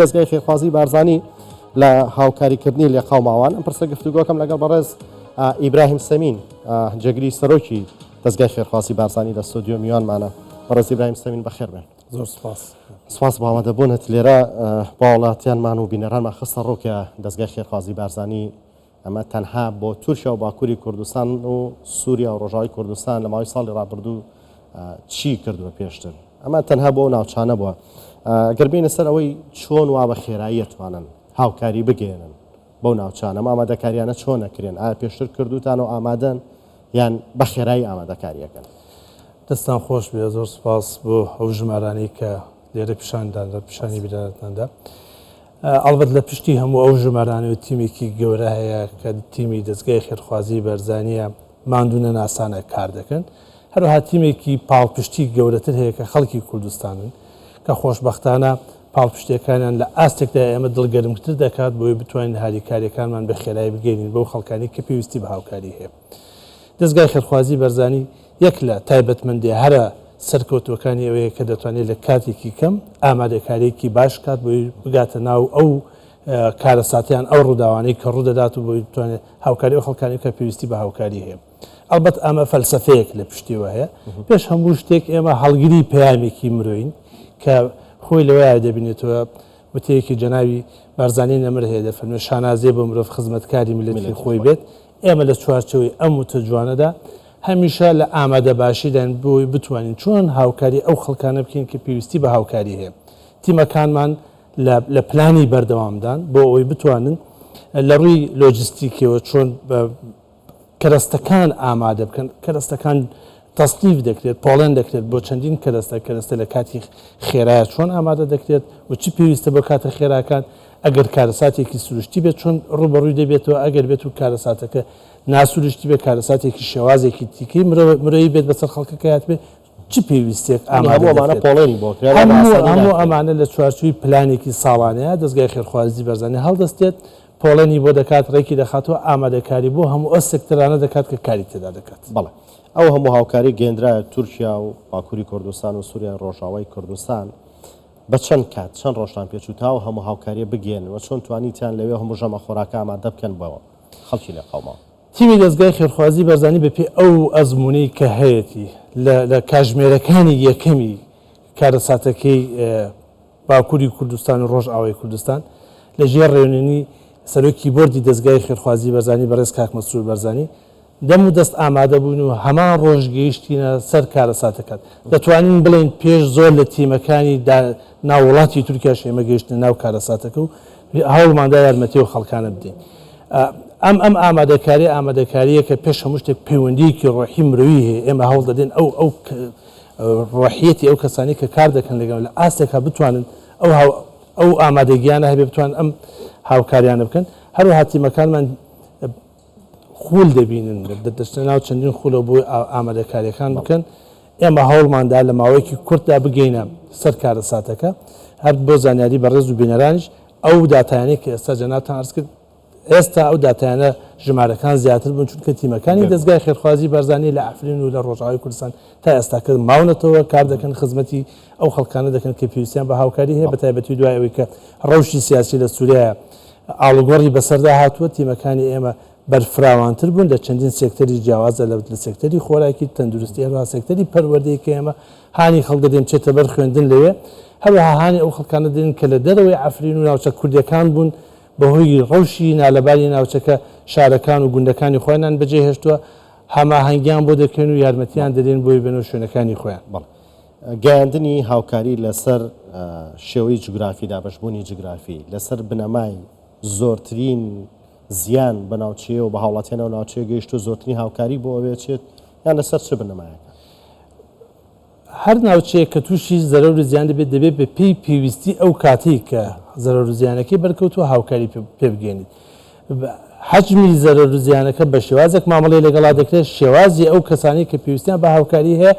دەستگای خێرخوازی بارزانی لە هاوکاریکردنی لێ قاوماوان ئەم پرسە گفتوگۆکەم لەگەڵ بەڕێز ئیبراهیم سەمین جێگری سەرۆکی دەستگای خێرخوازی بارزانی لە ستۆدیۆ میوانمانە. بەڕێز ئیبراهیم سەمین بەخێر بێن. زۆر سپاس. سپاس بۆ ئامادەبوونت لێرە با وڵاتیانمان و بینەرانمان خستە ڕووکە دەستگای خێرخوازی بارزانی ئەمە تەنها بۆ تورکیا و باکووری کوردستان و سووریا و ڕۆژاوی کوردستان لە ماوەی ساڵی ڕابردوو چی کردووە پێشتر؟ ئەمە تەنها بۆ ناوچانە بووە. گەر بینە سەر ئەوەی چۆن وا بە خێرایی ئەتوانن هاوکاری بگێنن بەو ناوچانە، ئامادەکاریانە چۆن نەکرێن؟ ئایا پێشتر کردوتان و ئامادەن یان بە خێرایی ئامادەکاریەکەن؟ دەستان خۆش بێ، زۆر سپاس بۆ ئەو ژمارانەی کە لێرە پیشاندان لە پیشانی بیرانەتاندا. ئەڵبەت لە پشتی هەموو ئەو ژمارانە و تیمێکی گەورە هەیە کە تیمی دەستگای خێرخوازی بەرزانیە ماندوونە ناسانە کار دەکەن. هەروەها تیمێکی پاڵپشتی گەورەتر هەیە کە خەڵکی کوردستانن کە خۆشبەختانە پاڵپشتەکانیان لە ئاستێکدا ئێمە دڵگەرمتر دەکات بۆی بتوانین هاریکاریەکانمان بە خێرایی بگەینین بەو خەڵکانی کە پێویستی بە هاوکاری هەیە. دەستگای خێرخوازی بەرزانی یەک لە تایبەتمەندی هەرە سەرکەوتوەکانی ئەوەیە کە دەتوانێت لە کاتێکی کەم ئامادەکاریەکی باش کات بۆی بگاتە ناو ئەو کارەساتیان ئەو ڕووداوانەی کە ڕوودەدات و بۆی بتوانێت هاوکاری و خەڵکانی کە پێویستی بە هاوکاری هەیە. ئەلبەت ئەمە فەلسەفەیەک لە پشتیوە هەیە. پێش هەموو شتێک ئێمە هەڵگیری پەیامێکی مرۆین کە خۆی لەوەیە دەبینێتەوە وتەیەکی جەناوی بارزانی نەمر هەیە دەفەرمێت شانازێ بۆ مرۆڤ خزمەتکاری میلەتی خۆی بێت. ئێمە لە چوارچەوەی ئەم وتە جوانەدا هەمیشە لە ئامادە باشیدان بۆی بتوانین چۆن هاوکاری ئەو خەڵکانە بکەین کە پێویستی بە هاوکاری هەیە. تیمەکانمان لە پلانی بەردەوامدان بۆ ئەوی بتوانن لە ڕووی لۆجستیکەوە چۆن کەرەستەکان ئامادە بکەن. کەرەستەکان تەستیف دەکرێت، پۆڵێن دەکرێت بۆ چەندین کەرەستە لە کاتی خێرایە چۆن ئامادە دەکرێت و چی پێویستە بۆ کاتە خێراکان. ئەگەر کارەساتێکی سروشتی بێت چۆن ڕوبەڕووی دەبێتەوە، ئەگەر بێت و کارەساتەکە ناسروشتی بێت کارەساتێکی شێوازێکی تیکەی مرۆیی بێت بەسەر خەڵکەکە هات بێت چی پێویستێک هەموو ئەمانە لە چوارچووی پلانێکی ساڵانەیە دەستگای خێرخوازی بەرزانی هەڵدەستێت، پۆڵێنی بۆ دەکات، ڕێکی دەخاتەوە، ئامادەکاری بۆ هەموو ئەو سێکتەرانە دەکات کە کاری تێدا دەکات. بەڵێ ئەو هەموو هاوکاری گەێنرایە تورکیا و باکووری کوردستان و سووریا ڕۆژاوای کوردستان بە چەند کات چەند ڕۆژتان پێچووتا و هەموو هاوکاریە بگێنەوە چۆن توانیتیان لەوێ هەموو ژەمە خۆراکە ئامادە بکەن بەوە خەڵکی لە قەوما؟ تیمی دەستگای خێرخوازی بەرزانی بەپێ ئەو ئەزمموی کە هەیەی لە کاژمێرەکانی یەکەمی کارەساتەکەی باکووری کوردستان و ڕۆژئاوای کوردستان لە ژێر ڕێونێنی سەرۆکی بۆردی دەستگای خێرخوازی بەرزانی بەڕێز کاک مەسرور بەرزانی دەم و دەست ئامادە بوون و هەمان ڕۆژ گەیشتینە سەر کارەساتەکەات. دەتوانین بڵێن پێش زۆر لە تیمەکانی ناوڵاتی تورکیاش ئێمە گەیشتن ناو کارەساتەکە و هەوڵماندا یارمەتی و خەڵکانە بدەین. ئەم ئامادەکاریە کە پێش هەموو شتێک پەیوەندیەکی ڕۆحی مرۆیی هەیە. ئێمە هەوڵ دەدەین ئەو ڕۆحیەتی ئەو کەسانی کە کار دەکەن لەگەڵ لە ئاستێکا بتوانن ئەو ئامادەگیانە هەبێ بتوان ئەم هاوکاریانە بکەن. هەروەها تیمەکانمان خول دەبینن دەچنە ناو چەندین خولە بۆی ئامادەکاریەکان بکەن. ئێمە هەوڵماندا لە ماوەیەکی کورتدا بگەینە سەر کارەساتەکە هەر بۆ زانیاری بەڕێز و بینەرانیش ئەو داتایانەی کە ئێستا جەنابتان عەرز کرد ئێستا ئەو داتایانە ژمارەکان زیاتر بوون چونکە تیمەکانی دەستگای خێرخوازی بەرزانی لە ئەفرین و لە ڕۆژئاوای کوردستان تا ئێستاکە ماونەتەوە کار دەکەن، خزمەتی ئەو خەڵکانە دەکەن کە پێویستیان بە هاوکاری هەیە. بەتایبەتی دوای ئەوەی کە ڕەوشی سیاسی لە سووریا ئاڵوگۆڕی بەسەردا هاتووە تیمەکانی ئێمە بەرفراوانتر بوون لە چەندین سێکتەری جیاوازە لە سێکتەری خۆراکی تەندروستی هەروەها سێکتەری پەروەردەی کە ئێمە هانی خەڵک دەدەین بچێتە بەر خوێندن لەوێ. هەروەها هانی ئەو خەڵکانە دێن کە لە دەرەوەی ئەفرین و ناوچە کوردەکان بوون بەهۆی ڕەوشی نالەباری ناوچەکە شارەکان و گوندەکانی خۆیان بەجێهێشتووە هەماهەنگیان بۆ دەکەن و یارمەتیان دەدەن بۆی بنەوە شوێنەکانی خۆیان. گەیاندنی هاوکاری لەسەر شێوەی جوگرافی دابەشبوونی جوگرافی لەسەر بنەمای زۆرترین زیان بە ناوچەیە و بە هاوڵاتیانە و ناوچەیە گەیشت و زۆرترین هاوکاری بۆ ئەوێ چێت یان لەسەر چه بنەمایەکە؟ هەر ناوچەیە کە تووشی زەرەر و زیان دەبێت بە پێی پێویستی ئەو کاتی کە زەرەر و زیانەکەی بەرکەوتووە هاوکاری پێ بگەێنیت. حەجمی زەرەر و زیانەکە بە شێوازێک مامەڵەی لەگەڵا دەکرێت شێوازی ئەو کەسانی کە پێویستیان بە هاوکاری هەیە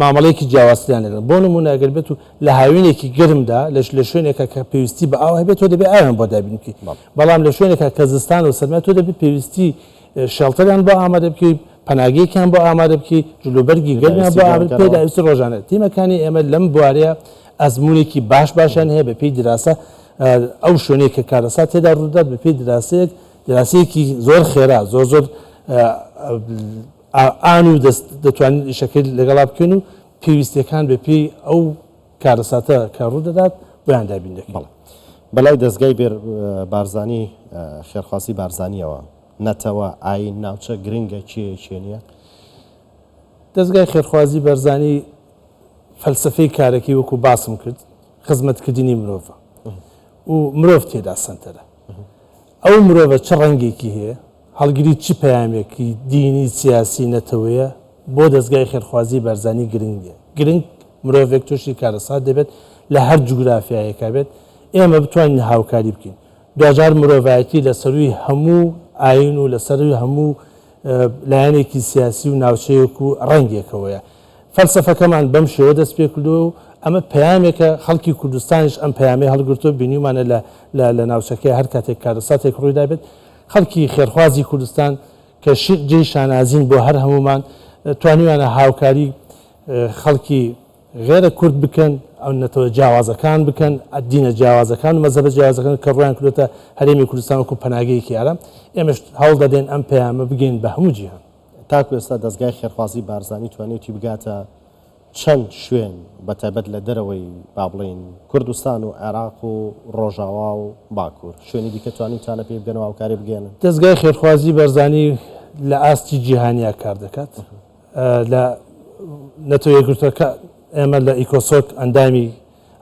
مامەڵەیەکی جیاوازیان لەگەڵ. بۆ نمونە ئەگەر بێت و لە هاوینێکی گرمدا لە شوێنێکە کە پێویستی بە ئاو هەبێت تۆ دەبێت ئاویان بۆ دابینکەی، بەڵام لە شوێنێکە کە زستان و سەرمای تۆ دەبێت پێویستی شەڵتەریان بۆ ئامادە بکەی، پەناگەیەکیان بۆ ئامادە بکەی، جلوبەرگی گەرمیان بۆ ئامادە پێداویستی ڕۆژانە. تیمەکانی ئێمە لەم بوارەیە ئەزمونێکی باشیان هەیە بە پێی دراسە ئەو شوێنێک کە کارەسات تێدا ڕوودات بە پێی دراسەیەکی زۆر خێرا زۆر ئان و دەتوانین ئیشەکەی لەگەڵا بکەن و پێویستەکان بە پێی ئەو کارەساتە کە ڕوودەدات بۆیان دابین دەکەن. بەلای دەستگای بارزانی خێرخواسی بارزانیەوە نەتەوە ئاین ناوچە گرنگە چێ نییە؟ دەستگای خێرخوازی بەرزانی فەلسفەی کارێکی وەکو باسم کرد خزمەتکردنی مرۆڤە و مرۆڤ تێدا سنتەرە. ئەو مرۆڤە چه ڕەنگێکی هەیە هەڵگیری چی پەیامێکی دینی سیاسی نەتەوەیە بۆ دەستگای خێرخوازی بەرزانی گرنگە. گرنگ مرۆڤێک تووشی کارەسات دەبێت لە هەر جوگرافیایەکە بێت ئێمە بتوانین هاوکاری بکەین. دوجار مرۆڤایەتی لە سەروی هەموو ئاین و لە سەروی هەموو لایەنێکی سیاسی و ناوچەیەک و ڕەنگێکەوەیە. فەلسفەکەمان بەم شێوە دەست پێ کردو و ئەمە پەیامێکە خەڵکی کوردستانیش ئەم پەیامی هەڵگرتو بینیمانە لە ناوچەکەی هەر کاتێک کارەساتێک ڕوویدا بێت خەڵکی خێرخوازی کوردستان کە جێی شانازین بۆ هەر هەمومان توانیوانە هاوکاری خەڵکی غێرە کورد بکەن ئەو نەتەوە جیاوازەکان بکەن دینە جیاوازەکان و مەزەبە جیاوازەکان کە ڕویان کردوتە هەرێمی کوردستان وەکو پەناگەیەکی ئارام ئێمەش هەوڵ دەدەین ئەم پەیامە بگەین بە هەموو جیهان. تاکو ئێستا دەستگای خێرخوازی بارزانی توانێتی بگاتە چەند شوێن بەتایبەت لە دەرەوەی با بڵێن کوردستان و عێراق و ڕۆژاوا و باکوور شوێنی دیکە توانیتانە پێ بگەنەوە هاوکاری بگەێنن؟ دەستگای خێرخوازی بەرزانی لە ئاستی جیهانیا کار دەکات لە نەتەوە یەکگرتووەکە ئێمە لە ئیکۆسۆک ئەندامی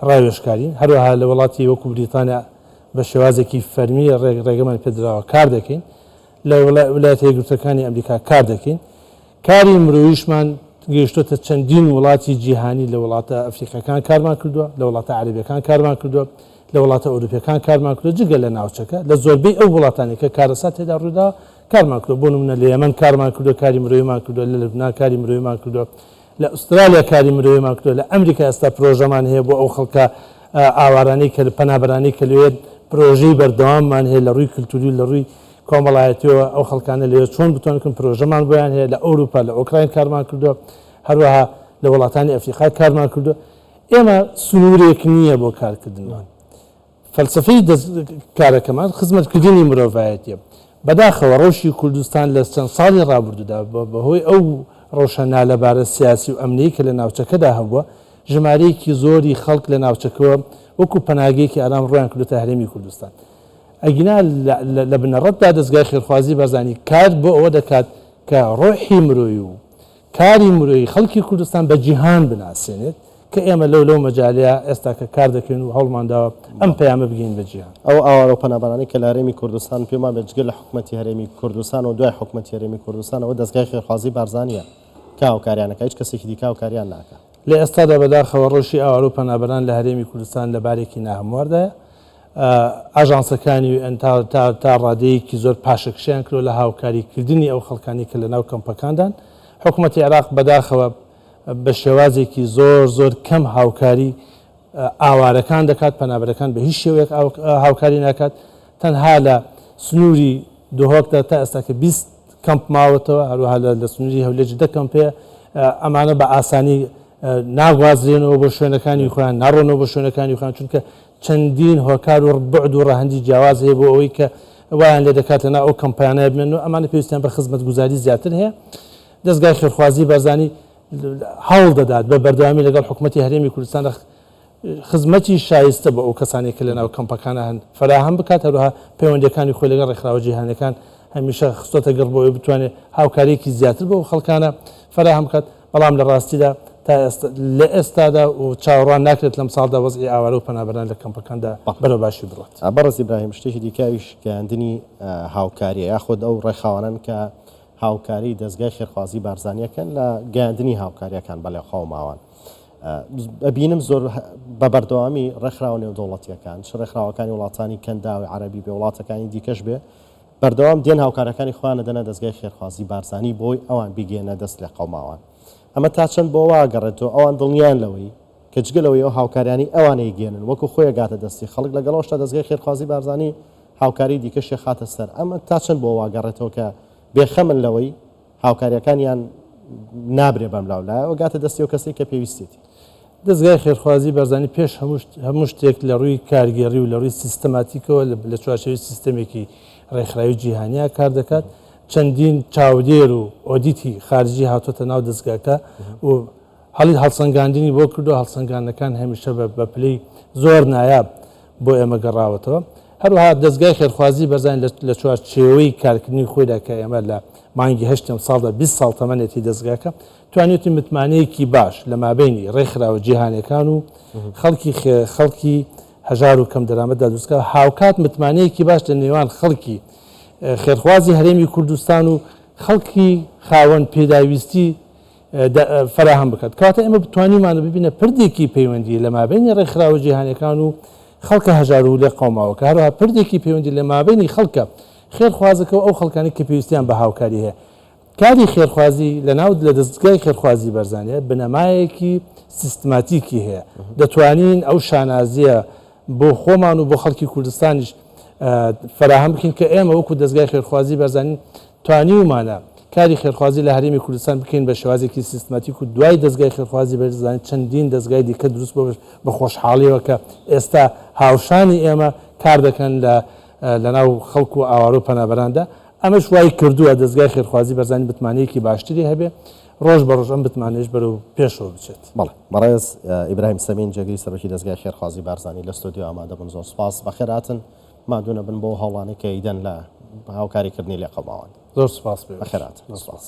ڕاوێژکارین هەروەها لە وڵاتی وەکو بریتانیا بە شێوازێکی فەرمی ڕێگەمان پێدراوە کار دەکەین لە وڵاتە یەکگرتووەکانی ئەمریکا کار دەکەین. کاری مرۆڤیشمان گەیشتۆتە چەندین وڵاتی جیهانی لە وڵاتە ئەفریقەکان کارمان کردووە لە وڵاتە عەرەبیەکان کارمان کردووە لە وڵاتە ئەوروپیەکان کارمان کردووە جگە لە ناوچەکە لە زۆربەی ئەو وڵاتانی کە کارەسات تێدا ڕوویداوە کارمان کردووە. بۆ نمونە لە یەمەن کارمان کردووە کاری مرۆڤیمان کردووە لە لەبنان کاری مرۆڤیمان کردووە لە ئوسترالیا کاری مرۆڤیمان کردووە لە ئەمریکا ئێستا پرۆژەمان هەیە بۆ ئەو خەڵکە ئاوارانەی کە پەنابەرانەی کە لەوێ پرۆژەی بەردەواممان هەیە لە ڕووی کلتوری لە ڕووی کۆمەڵایەتیەوە ئەو خەڵکانە لەوێ چۆن بتوانن پرۆژەمان بۆیان هەیە لە ئەوروپا لە ئۆکراین کارمان کردووە هەروەها لە وڵاتانی ئەفریقا کارمان کردووە. ئێمە سنوورێک نییە بۆ کارکردنمان. فەلسفەی کارەکەمان خزمەتکردنی مرۆڤایەتیە. بەداخەوە ڕەوشی کوردستان لە چەند ساڵی ڕابردوودا بەهۆی ئەو ڕۆشەنا لەبارە سیاسی و ئەمنی کە لە ناوچەکەدا هەبووە ژمارەیەکی زۆری خەڵک لە ناوچەکەوە وەکو پەناگەیەکی ئارام ڕویان کردوتە هەرێمی کوردستان. ئەگینا لە بنەڕەتدا دەستگای خێرخوازی بەرزانی کار بۆ ئەوە دەکات کە ڕۆحی مرۆیی و کاری مرۆیی خەڵکی کوردستان بە جیهان بناسێنێت کە ئێمە لەو مەجالەیە ئێستا کە کار دەکەین و هەوڵمانداوە ئەم پەیامە بگەین بە جیهان. ئەو ئاوارە و پەنابەرانەی کە لە هەرێمی کوردستان پێمان بێجگە لە حکوومەتی هەرێمی کوردستان و دوای حکوومەتی هەرێمی کوردستانەوە دەستگای خێرخوازی بارزانیە کە هاوکاریانەکە هیچ کەسێکی دیکە هاوکاریان ناکات. لە ئێستادا بەداخەوە ڕۆژی ئاوار و پەنابەران لە هەرێمی کوردستان لە بارێکی ناهەمواردایە ئاژانسەکانی تا ڕادەیەکی زۆر پاشەکشیان کردو لە هاوکاریکردنی ئەو خەڵکانی کە لە ناو کەمپەکاندان. حکوومەتی عێراق بەداخەوە بە شێوازێکی زۆر کەم هاوکاری ئاوارەکان دەکات پەنابەرەکان بە هیچ شێوەیەک هاوکاری ناکات. تەنها لە سنووری دهۆکدا تا ئێستا کە 20 کەمپ ماوەتەوە هەروەها لە سنووری هەولێرج 10 کەمپەیە ئەمانە بە ئاسانی ناگوازرێنەوە بۆ شوێنەکانی خۆیان ناڕۆنەوە بۆ شوێنەکانی خۆیان چونکە چەندین هۆکار و بعد و ڕەهەندی جیاواز هەیە بۆ ئەوەی کە وایان لێ دەکات لەنا ئەو کەمپیانە بمێن و ئەمانە پێویستیان بە خزمەت گوزاری زیاتر هەیە. دەستگای خێرخوازی بەرزانی هەوڵ دەدات بە بەردەوامی لەگەڵ حکوومەتی هەرێمی کوردستان خزمەتی شایستە بە ئەو کەسانی کە لە ناو کەمپەکانە هەن فراهەم بکات هەروەها پەیوەندیەکانی خۆی لەگەڵ ڕێکخراوە جیهانیەکان هەمیشە خستۆتە گەڕ بۆ ئەوەی بتوانێت هاوکاریەکی زیاتر بۆ خەڵکانە فراهەم بکات. بەڵام لە ڕاستیدا لە ئێستادا و چاوەڕوان ناکرێت لەم ساڵدا وەزعی ئاوارە و پەنابەران لە کەمپەکاندا بەرەو باشی بڕات. بەڕێز ئیبراهیم شتێکی دیکەویش گەیاندنی هاوکاریە یاخود ئەو ڕێخاوانن کە هاوکاری دەستگای خێرخوازی بارزانیەکەن لە گەیاندنی هاوکاریەکان بەلێ خاو ماوان. ئەبینم زۆر بە بەردەوامی ڕێکخراوە نێودەوڵەتیەکان چ ڕێکخراوەکانی وڵاتانی کەنداوی عەرەبی بێ وڵاتەکانی دیکەش بێ بەردەوام دێن هاوکارەکانی خۆیان دەنە دەستگای خێرخوازی بارزانی بۆی ئەوان بیگەێنە دەست لە قەوماوان. ئەمە تا چەند بۆ واگەڕێتەوە ئەوان دڵنیان لەوەی کە جگەلەوەی ئەو هاوکاریانی ئەوانەی گێنن وەکو خۆی گاتە دەستی خەڵک لەگەڵەوەشتا دەستگای خێرخوازی بارزانی هاوکاری دیکەشی خاتە سەر. ئەمە تا چەند بۆ واگەڕێتەوە کە بێخەمن لەوەی هاوکاریەکانیان نابرێ بەم لاولایەوە گاتە دەستی و کەسێک کە پێویستێتی. دەستگای خێرخوازی بەرزانی پێش هەموو شتێک لە ڕووی کارگەری و لە ڕووی سیستەماتیکەوە لە چوارچێوی سیستەمێکی ڕێکخراوی جیهانیا کار دەکات چەندین چاودێر و ئۆدیتی خارجی هاتوۆتە ناو دەستگاکە و هەڵی هەڵسەنگاندنی بۆ کردو هەڵسەنگانەکان هەمیشە بە پلەی زۆر نایاب بۆ ئێمە گەڕاوەتەوە هەروەها دەستگای خێرخوازی بەرزانی لە چوارچێوەی کارکردنی خۆیدا کە ئێمە لە مانگی هەشتم ساڵدا 20 ساڵ تەمەنێتی دەستگاکە توانێتی متمانەیەکی باش لە مابینی ڕێکخراوە جیهانەکان و خەڵکی هەژار و کەم دەرامەتدا دروستکە هاوکات متمانەیەکی باش لە نێوان خەڵکی خێرخوازی هەرێمی کوردستان و خەڵکی خاوەن پێداویستی فراهم بکات کاتە ئێمە بتوانیمانە ببینە پردێکی پەیوەندی لە مابینی ڕێکخراوە جیهانەکان و خەڵکە هەژار و لێ قەوماوەکە هەروها پردێکی پەیوەندی لە مابینی خەڵکە خێرخوازەکە و ئەو خەڵکانی کە پێویستیان بە هاوکاری هەیە کاری خێرخوازی لە دەستگای خێرخوازی بەرزانێ بنەمایەکی سیستماتیکی هەیە دەتوانین ئەو شانازیە بۆ خۆمان و بۆ خەڵکی کوردستانیش فراهم بکەین کە ئێمە وەکو دەستگای خێرخوازی بەرزانین توانیومانە کاری خێرخوازی لە هەرێمی کوردستان بکەین بە شێوازێکی سیستماتیک و دوای دەستگای خێرخوازی بەرزانین چەندین دەستگای دیکە دروست بە خۆشحاڵیەوە کە ئێستا هاوشانی ئێمە کار دەکەن لە ناو خەڵک و ئاوارە و پەنابەراندا ئەمەش وای کردووە دەستگای خێرخوازی بەرزانی بتمانەیەکی باشتری هەبێ ڕۆژ بە ڕۆژ ئەم بتمانێش بەرەو پێشەوە بچێت بەڵێ بەڕێز ئیبراهیم سەمین جێگری سەرۆکی دەستگای خێرخوازی بارزانی لە ستۆدیۆ ئامادە بن زۆر سپاس بەخێراتن مادوونە بن بۆ هەوڵانەی کە ئیدەن لە هاوکاریکردنی لێ قەڵماوان زۆر سپاس بەخێرات سپاس